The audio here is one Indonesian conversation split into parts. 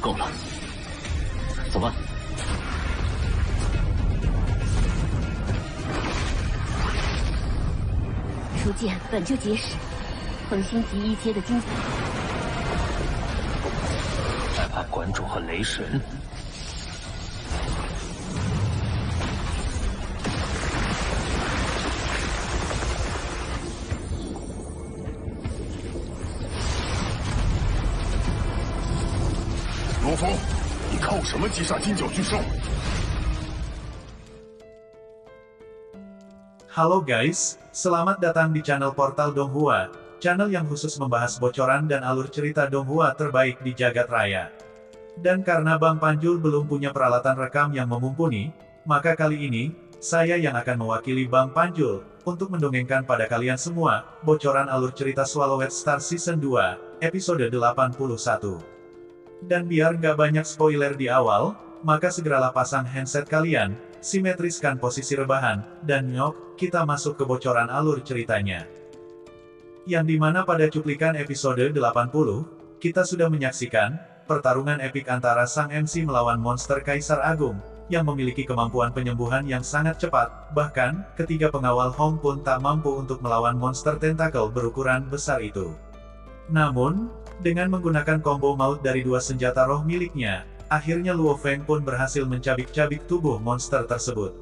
够了，走吧。初见本就结实，恒星级一阶的精彩。再派馆主和雷神。罗峰，你靠什么击杀金角巨兽？ Halo guys, selamat datang di channel Portal Donghua, channel yang khusus membahas bocoran dan alur cerita Donghua terbaik di jagat raya. Dan karena Bang Panjul belum punya peralatan rekam yang memumpuni, maka kali ini, saya yang akan mewakili Bang Panjul, untuk mendongengkan pada kalian semua, bocoran alur cerita Swallowed Star Season 2, episode 81. Dan biar nggak banyak spoiler di awal, maka segeralah pasang handset kalian, simetriskan posisi rebahan, dan nyok, kita masuk ke bocoran alur ceritanya. Yang dimana pada cuplikan episode 80, kita sudah menyaksikan, pertarungan epik antara sang MC melawan monster Kaisar Agung, yang memiliki kemampuan penyembuhan yang sangat cepat, bahkan, ketiga pengawal Hong pun tak mampu untuk melawan monster tentakel berukuran besar itu. Namun, dengan menggunakan combo maut dari dua senjata roh miliknya, akhirnya Luo Feng pun berhasil mencabik-cabik tubuh monster tersebut.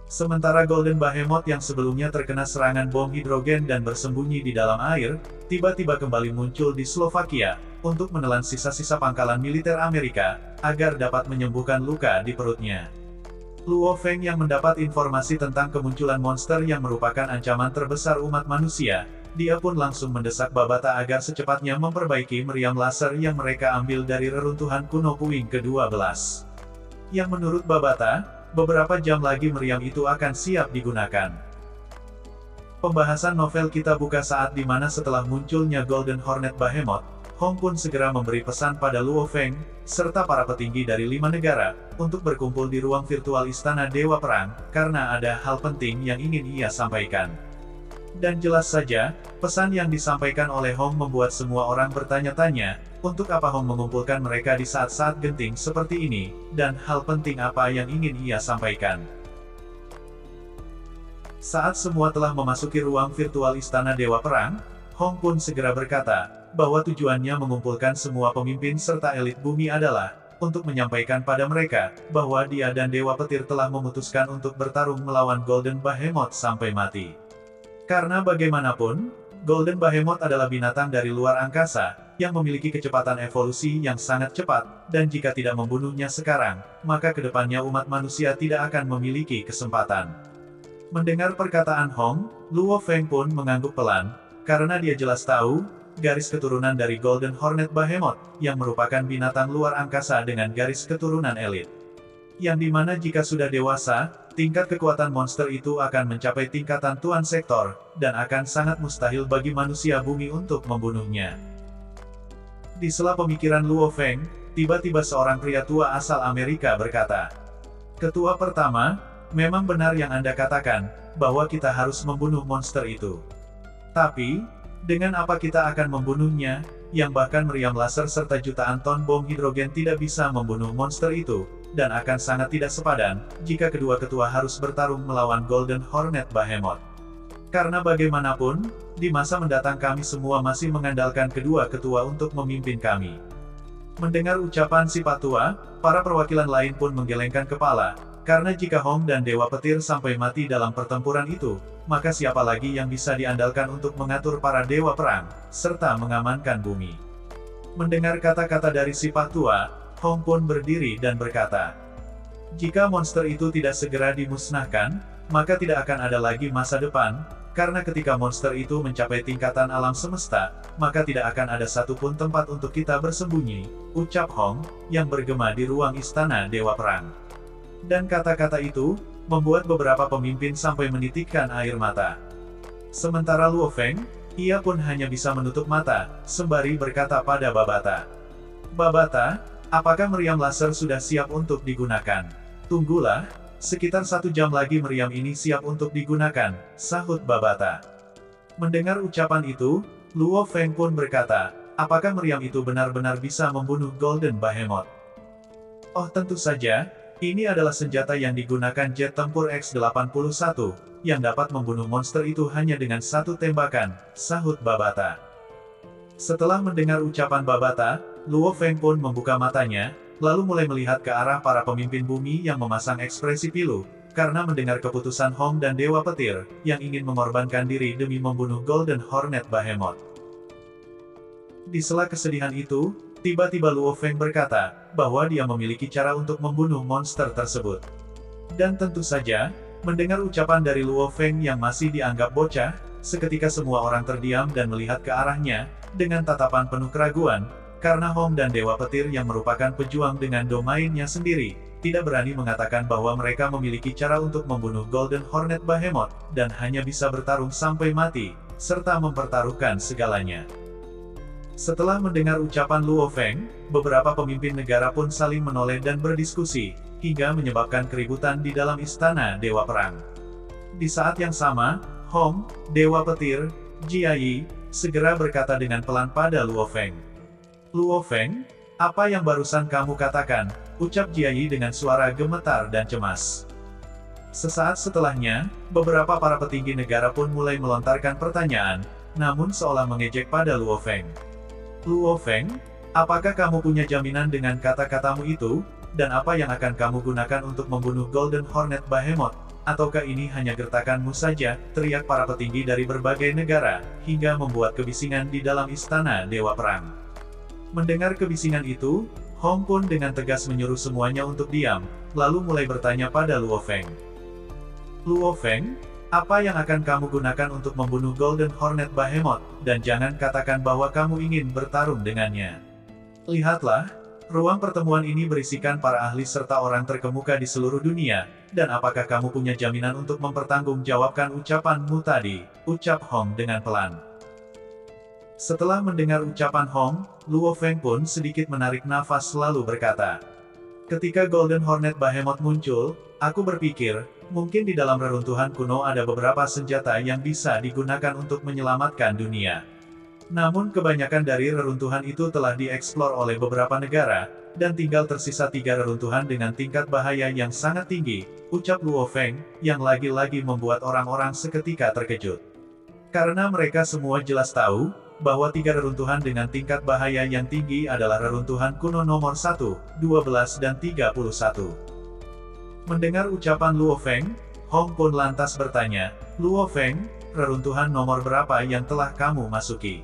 Sementara Golden Behemoth yang sebelumnya terkena serangan bom hidrogen dan bersembunyi di dalam air, tiba-tiba kembali muncul di Slovakia, untuk menelan sisa-sisa pangkalan militer Amerika, agar dapat menyembuhkan luka di perutnya. Luo Feng yang mendapat informasi tentang kemunculan monster yang merupakan ancaman terbesar umat manusia, dia pun langsung mendesak Babata agar secepatnya memperbaiki meriam laser yang mereka ambil dari reruntuhan kuno puing ke-12. Yang menurut Babata, beberapa jam lagi meriam itu akan siap digunakan. Pembahasan novel kita buka saat dimana setelah munculnya Golden Hornet Behemoth, Hong pun segera memberi pesan pada Luo Feng, serta para petinggi dari 5 negara, untuk berkumpul di ruang virtual Istana Dewa Perang, karena ada hal penting yang ingin ia sampaikan. Dan jelas saja, pesan yang disampaikan oleh Hong membuat semua orang bertanya-tanya, untuk apa Hong mengumpulkan mereka di saat-saat genting seperti ini, dan hal penting apa yang ingin ia sampaikan. Saat semua telah memasuki ruang virtual Istana Dewa Perang, Hong pun segera berkata, bahwa tujuannya mengumpulkan semua pemimpin serta elit bumi adalah, untuk menyampaikan pada mereka, bahwa dia dan Dewa Petir telah memutuskan untuk bertarung melawan Golden Behemoth sampai mati. Karena bagaimanapun, Golden Behemoth adalah binatang dari luar angkasa, yang memiliki kecepatan evolusi yang sangat cepat, dan jika tidak membunuhnya sekarang, maka kedepannya umat manusia tidak akan memiliki kesempatan. Mendengar perkataan Hong, Luo Feng pun mengangguk pelan, karena dia jelas tahu, garis keturunan dari Golden Hornet Behemoth, yang merupakan binatang luar angkasa dengan garis keturunan elit. Yang dimana jika sudah dewasa, tingkat kekuatan monster itu akan mencapai tingkatan Tuan Sektor, dan akan sangat mustahil bagi manusia bumi untuk membunuhnya. Di sela pemikiran Luo Feng, tiba-tiba seorang pria tua asal Amerika berkata, "Ketua pertama, memang benar yang Anda katakan, bahwa kita harus membunuh monster itu. Tapi, dengan apa kita akan membunuhnya, yang bahkan meriam laser serta jutaan ton bom hidrogen tidak bisa membunuh monster itu, dan akan sangat tidak sepadan, jika kedua ketua harus bertarung melawan Golden Hornet Behemoth. Karena bagaimanapun, di masa mendatang kami semua masih mengandalkan kedua ketua untuk memimpin kami." Mendengar ucapan si Patua, para perwakilan lain pun menggelengkan kepala, karena jika Hong dan Dewa Petir sampai mati dalam pertempuran itu, maka siapa lagi yang bisa diandalkan untuk mengatur para Dewa Perang, serta mengamankan bumi. Mendengar kata-kata dari si Patua, Hong pun berdiri dan berkata, "Jika monster itu tidak segera dimusnahkan, maka tidak akan ada lagi masa depan, karena ketika monster itu mencapai tingkatan alam semesta, maka tidak akan ada satupun tempat untuk kita bersembunyi," ucap Hong, yang bergema di ruang Istana Dewa Perang. Dan kata-kata itu, membuat beberapa pemimpin sampai menitikkan air mata. Sementara Luo Feng, ia pun hanya bisa menutup mata, sembari berkata pada Babata, "Babata, apakah meriam laser sudah siap untuk digunakan?" "Tunggulah, sekitar 1 jam lagi meriam ini siap untuk digunakan," sahut Babata. Mendengar ucapan itu, Luo Feng pun berkata, apakah meriam itu benar-benar bisa membunuh Golden Behemoth? Oh tentu saja, ini adalah senjata yang digunakan jet tempur X-81, yang dapat membunuh monster itu hanya dengan satu tembakan, sahut Babata. Setelah mendengar ucapan Babata, Luo Feng pun membuka matanya, lalu mulai melihat ke arah para pemimpin bumi yang memasang ekspresi pilu, karena mendengar keputusan Hong dan Dewa Petir, yang ingin mengorbankan diri demi membunuh Golden Hornet Behemoth. Di sela kesedihan itu, tiba-tiba Luo Feng berkata, bahwa dia memiliki cara untuk membunuh monster tersebut. Dan tentu saja, mendengar ucapan dari Luo Feng yang masih dianggap bocah, seketika semua orang terdiam dan melihat ke arahnya, dengan tatapan penuh keraguan, karena Hong dan Dewa Petir yang merupakan pejuang dengan domainnya sendiri, tidak berani mengatakan bahwa mereka memiliki cara untuk membunuh Golden Hornet Behemoth, dan hanya bisa bertarung sampai mati, serta mempertaruhkan segalanya. Setelah mendengar ucapan Luo Feng, beberapa pemimpin negara pun saling menoleh dan berdiskusi, hingga menyebabkan keributan di dalam istana Dewa Perang. Di saat yang sama, Hong, Dewa Petir, Jia Yi, segera berkata dengan pelan pada Luo Feng. Luo Feng, apa yang barusan kamu katakan? Ucap Jia Yi dengan suara gemetar dan cemas. Sesaat setelahnya, beberapa para petinggi negara pun mulai melontarkan pertanyaan, namun seolah mengejek pada Luo Feng. Luo Feng, apakah kamu punya jaminan dengan kata-katamu itu, dan apa yang akan kamu gunakan untuk membunuh Golden Hornet Behemoth? Ataukah ini hanya gertakanmu saja? Teriak para petinggi dari berbagai negara, hingga membuat kebisingan di dalam istana Dewa Perang. Mendengar kebisingan itu, Hong pun dengan tegas menyuruh semuanya untuk diam, lalu mulai bertanya pada Luo Feng. Luo Feng, apa yang akan kamu gunakan untuk membunuh Golden Hornet Behemoth, dan jangan katakan bahwa kamu ingin bertarung dengannya. Lihatlah, ruang pertemuan ini berisikan para ahli serta orang terkemuka di seluruh dunia, dan apakah kamu punya jaminan untuk mempertanggungjawabkan ucapanmu tadi, ucap Hong dengan pelan. Setelah mendengar ucapan Hong, Luo Feng pun sedikit menarik nafas lalu berkata, ketika Golden Hornet Behemoth muncul, aku berpikir, mungkin di dalam reruntuhan kuno ada beberapa senjata yang bisa digunakan untuk menyelamatkan dunia. Namun kebanyakan dari reruntuhan itu telah dieksplor oleh beberapa negara, dan tinggal tersisa 3 reruntuhan dengan tingkat bahaya yang sangat tinggi, ucap Luo Feng, yang lagi-lagi membuat orang-orang seketika terkejut. Karena mereka semua jelas tahu, bahwa 3 reruntuhan dengan tingkat bahaya yang tinggi adalah reruntuhan kuno nomor 1, 12 dan 31. Mendengar ucapan Luo Feng, Hong pun lantas bertanya, Luo Feng, reruntuhan nomor berapa yang telah kamu masuki?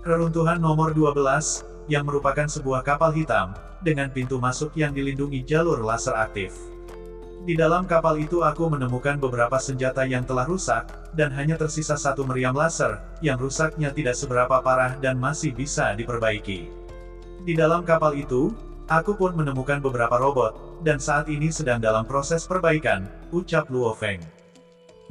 Reruntuhan nomor 12, yang merupakan sebuah kapal hitam, dengan pintu masuk yang dilindungi jalur laser aktif. Di dalam kapal itu aku menemukan beberapa senjata yang telah rusak, dan hanya tersisa 1 meriam laser, yang rusaknya tidak seberapa parah dan masih bisa diperbaiki. Di dalam kapal itu, aku pun menemukan beberapa robot, dan saat ini sedang dalam proses perbaikan, ucap Luo Feng.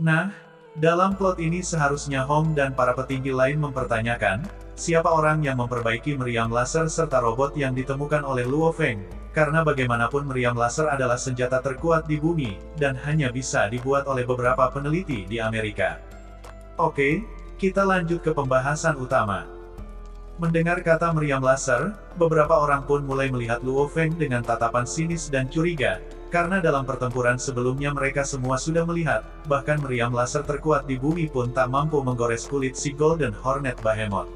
Nah, dalam plot ini seharusnya Hong dan para petinggi lain mempertanyakan, siapa orang yang memperbaiki meriam laser serta robot yang ditemukan oleh Luo Feng, karena bagaimanapun meriam laser adalah senjata terkuat di bumi, dan hanya bisa dibuat oleh beberapa peneliti di Amerika. Oke, kita lanjut ke pembahasan utama. Mendengar kata meriam laser, beberapa orang pun mulai melihat Luo Feng dengan tatapan sinis dan curiga, karena dalam pertempuran sebelumnya mereka semua sudah melihat, bahkan meriam laser terkuat di bumi pun tak mampu menggores kulit si Golden Hornet Behemoth.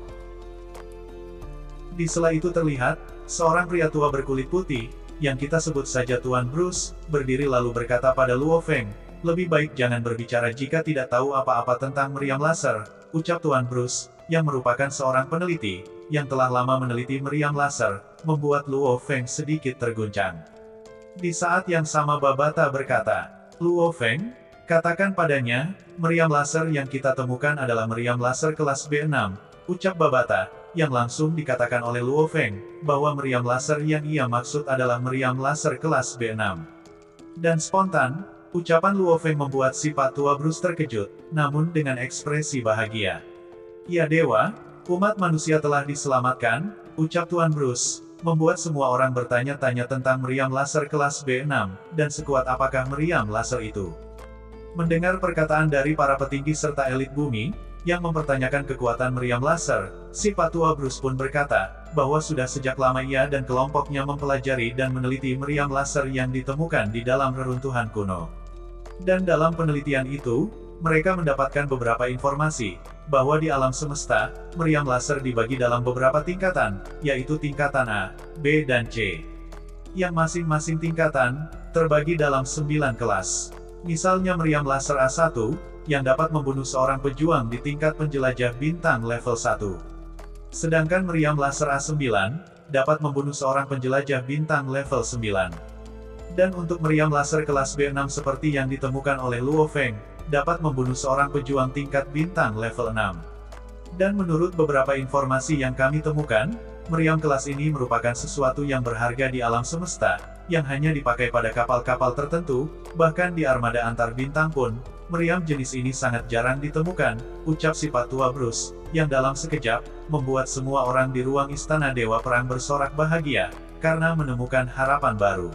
Di sela itu terlihat, seorang pria tua berkulit putih, yang kita sebut saja Tuan Bruce, berdiri lalu berkata pada Luo Feng, lebih baik jangan berbicara jika tidak tahu apa-apa tentang meriam laser, ucap Tuan Bruce, yang merupakan seorang peneliti, yang telah lama meneliti meriam laser, membuat Luo Feng sedikit terguncang. Di saat yang sama Babata berkata, Luo Feng, katakan padanya, meriam laser yang kita temukan adalah meriam laser kelas B6, ucap Babata, yang langsung dikatakan oleh Luo Feng, bahwa meriam laser yang ia maksud adalah meriam laser kelas B6. Dan spontan, ucapan Luo Feng membuat si Pak Tua Bruce terkejut, namun dengan ekspresi bahagia. Ya dewa, umat manusia telah diselamatkan, ucap Tuan Bruce, membuat semua orang bertanya-tanya tentang meriam laser kelas B6, dan sekuat apakah meriam laser itu. Mendengar perkataan dari para petinggi serta elit bumi, yang mempertanyakan kekuatan meriam laser, si Patua Bruce pun berkata, bahwa sudah sejak lama ia dan kelompoknya mempelajari dan meneliti meriam laser yang ditemukan di dalam reruntuhan kuno. Dan dalam penelitian itu, mereka mendapatkan beberapa informasi, bahwa di alam semesta, meriam laser dibagi dalam beberapa tingkatan, yaitu tingkatan A, B dan C. Yang masing-masing tingkatan, terbagi dalam 9 kelas. Misalnya meriam laser A1, yang dapat membunuh seorang pejuang di tingkat penjelajah bintang level 1. Sedangkan meriam laser A9, dapat membunuh seorang penjelajah bintang level 9. Dan untuk meriam laser kelas B6 seperti yang ditemukan oleh Luo Feng, dapat membunuh seorang pejuang tingkat bintang level 6. Dan menurut beberapa informasi yang kami temukan, meriam kelas ini merupakan sesuatu yang berharga di alam semesta, yang hanya dipakai pada kapal-kapal tertentu, bahkan di armada antar bintang pun, meriam jenis ini sangat jarang ditemukan, ucap si Patua Bruce, yang dalam sekejap, membuat semua orang di ruang Istana Dewa Perang bersorak bahagia, karena menemukan harapan baru.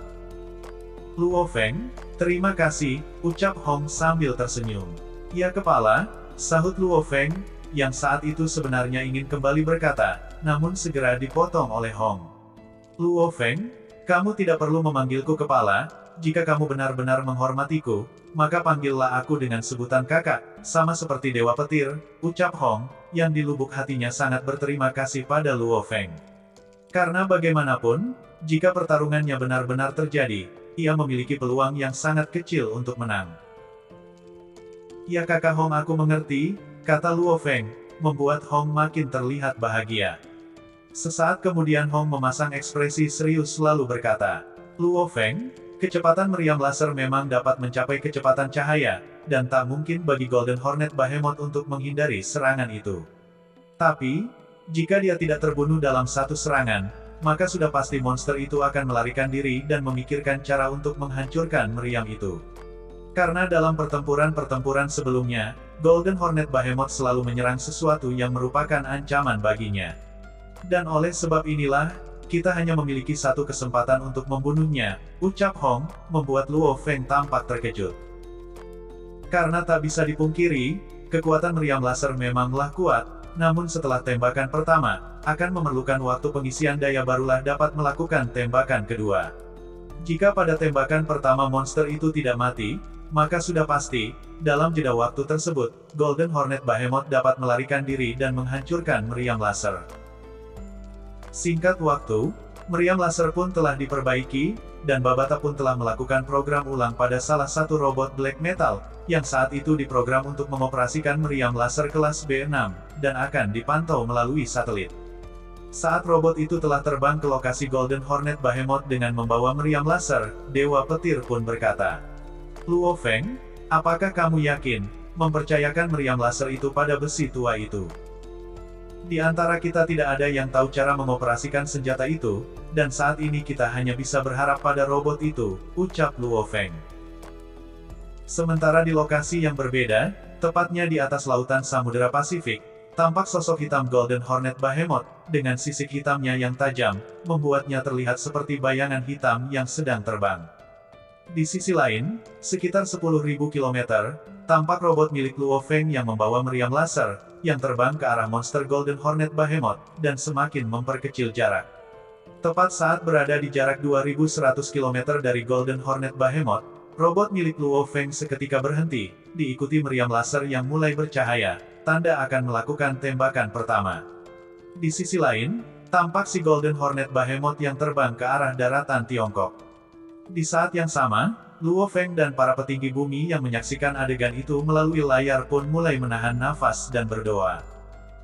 Luo Feng, terima kasih, ucap Hong sambil tersenyum. Ya kepala, sahut Luo Feng, yang saat itu sebenarnya ingin kembali berkata, namun segera dipotong oleh Hong. Luo Feng, kamu tidak perlu memanggilku kepala, jika kamu benar-benar menghormatiku, maka panggillah aku dengan sebutan kakak, sama seperti Dewa Petir, ucap Hong, yang di lubuk hatinya sangat berterima kasih pada Luo Feng. Karena bagaimanapun, jika pertarungannya benar-benar terjadi, ia memiliki peluang yang sangat kecil untuk menang. Ya kakak Hong, aku mengerti, kata Luo Feng, membuat Hong makin terlihat bahagia. Sesaat kemudian Hong memasang ekspresi serius lalu berkata, Luo Feng, kecepatan meriam laser memang dapat mencapai kecepatan cahaya, dan tak mungkin bagi Golden Hornet Behemoth untuk menghindari serangan itu. Tapi, jika dia tidak terbunuh dalam satu serangan, maka sudah pasti monster itu akan melarikan diri dan memikirkan cara untuk menghancurkan meriam itu. Karena dalam pertempuran-pertempuran sebelumnya, Golden Hornet Behemoth selalu menyerang sesuatu yang merupakan ancaman baginya. Dan oleh sebab inilah, kita hanya memiliki satu kesempatan untuk membunuhnya, ucap Hong, membuat Luo Feng tampak terkejut. Karena tak bisa dipungkiri, kekuatan meriam laser memanglah kuat, namun setelah tembakan pertama, akan memerlukan waktu pengisian daya barulah dapat melakukan tembakan kedua. Jika pada tembakan pertama monster itu tidak mati, maka sudah pasti, dalam jeda waktu tersebut, Golden Hornet Behemoth dapat melarikan diri dan menghancurkan meriam laser. Singkat waktu, meriam laser pun telah diperbaiki, dan Babata pun telah melakukan program ulang pada salah satu robot Black Metal, yang saat itu diprogram untuk mengoperasikan meriam laser kelas B6, dan akan dipantau melalui satelit. Saat robot itu telah terbang ke lokasi Golden Hornet Behemoth dengan membawa meriam laser, Dewa Petir pun berkata, Luo Feng, apakah kamu yakin, mempercayakan meriam laser itu pada besi tua itu? Di antara kita tidak ada yang tahu cara mengoperasikan senjata itu, dan saat ini kita hanya bisa berharap pada robot itu, ucap Luo Feng. Sementara di lokasi yang berbeda, tepatnya di atas lautan Samudera Pasifik, tampak sosok hitam Golden Hornet Behemoth, dengan sisik hitamnya yang tajam, membuatnya terlihat seperti bayangan hitam yang sedang terbang. Di sisi lain, sekitar 10.000 km, tampak robot milik Luo Feng yang membawa meriam laser, yang terbang ke arah monster Golden Hornet Behemoth, dan semakin memperkecil jarak. Tepat saat berada di jarak 2100 km dari Golden Hornet Behemoth, robot milik Luo Feng seketika berhenti, diikuti meriam laser yang mulai bercahaya, tanda akan melakukan tembakan pertama. Di sisi lain, tampak si Golden Hornet Behemoth yang terbang ke arah daratan Tiongkok. Di saat yang sama, Luo Feng dan para petinggi bumi yang menyaksikan adegan itu melalui layar pun mulai menahan nafas dan berdoa.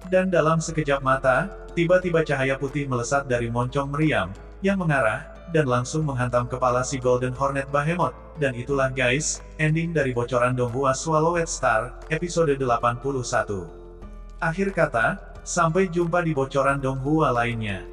Dan dalam sekejap mata, tiba-tiba cahaya putih melesat dari moncong meriam, yang mengarah, dan langsung menghantam kepala si Golden Hornet Behemoth, dan itulah guys, ending dari bocoran Donghua Swallowed Star, episode 81. Akhir kata, sampai jumpa di bocoran Donghua lainnya.